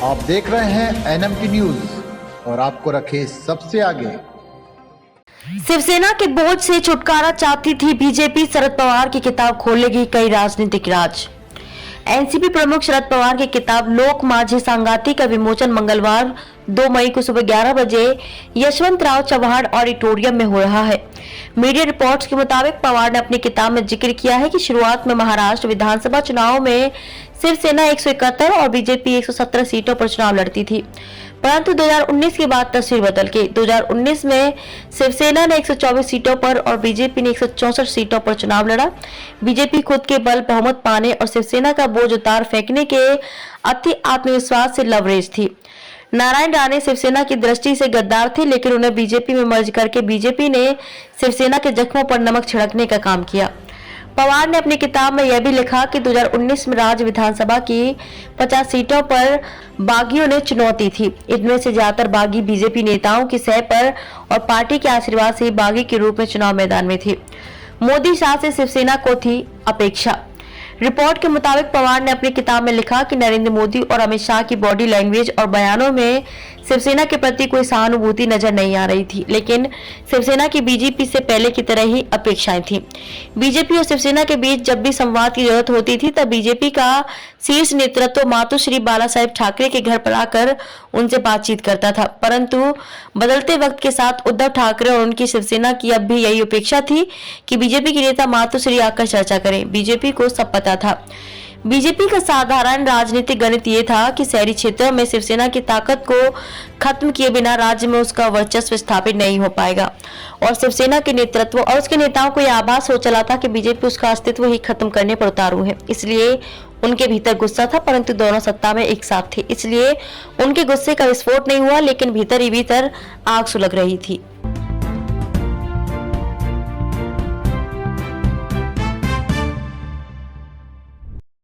आप देख रहे हैं एनएमटी न्यूज और आपको रखे सबसे आगे। शिवसेना के बोझ से छुटकारा चाहती थी बीजेपी, शरद पवार की किताब खोलेगी कई राजनीतिक राज। एनसीपी प्रमुख शरद पवार की किताब लोक माझी सांगाती का विमोचन मंगलवार 2 मई को सुबह 11 बजे यशवंतराव चव्हाण ऑडिटोरियम में हो रहा है। मीडिया रिपोर्ट्स के मुताबिक पवार ने अपनी किताब में जिक्र किया है कि शुरुआत में महाराष्ट्र विधानसभा चुनाव में शिवसेना 171 और बीजेपी 117 सीटों पर चुनाव लड़ती थी, परंतु 2019 के बाद तस्वीर बदल गई। 2019 में शिवसेना ने 124 सीटों पर और बीजेपी ने 164 सीटों पर चुनाव लड़ा। बीजेपी खुद के बल बहुमत पाने और शिवसेना का बोझ उतार फेंकने के अति आत्मविश्वास से लवरेज थी। नारायण राणे शिवसेना की दृष्टि से गद्दार थे, लेकिन उन्हें बीजेपी में मर्ज करके बीजेपी ने शिवसेना के जख्मों पर नमक छिड़कने का काम किया। पवार ने अपनी किताब में यह भी लिखा कि 2019 में राज्य विधानसभा की 50 सीटों पर बागियों ने चुनौती थी। इनमें से ज्यादातर बागी बीजेपी नेताओं की सह पर और पार्टी के आशीर्वाद से बागी के रूप में चुनाव मैदान में थे। मोदी शाह से शिवसेना को थी अपेक्षा। रिपोर्ट के मुताबिक पवार ने अपनी किताब में लिखा कि नरेंद्र मोदी और अमित शाह की बॉडी लैंग्वेज और बयानों में शिवसेना के प्रति कोई सहानुभूति नजर नहीं आ रही थी, लेकिन शिवसेना की बीजेपी से पहले की तरह ही अपेक्षाएं थी। बीजेपी और शिवसेना के बीच जब भी संवाद की जरूरत होती थी तब बीजेपी का शीर्ष नेतृत्व मातोश्री बाला साहेब ठाकरे के घर पर आकर उनसे बातचीत करता था, परंतु बदलते वक्त के साथ उद्धव ठाकरे और उनकी शिवसेना की अब भी यही अपेक्षा थी कि बीजेपी के नेता मातोश्री आकर चर्चा करें। बीजेपी को सब पता था। बीजेपी का साधारण राजनीतिक गणित ये था कि शहरी क्षेत्रों में शिवसेना की ताकत को खत्म किए बिना राज्य में उसका वर्चस्व स्थापित नहीं हो पाएगा और शिवसेना के नेतृत्व और उसके नेताओं को यह आभास हो चला था कि बीजेपी उसका अस्तित्व ही खत्म करने पर उतारू है। इसलिए उनके भीतर गुस्सा था, परंतु दोनों सत्ता में एक साथ थे, इसलिए उनके गुस्से का विस्फोट नहीं हुआ, लेकिन भीतर ही भीतर आग सुलग रही थी।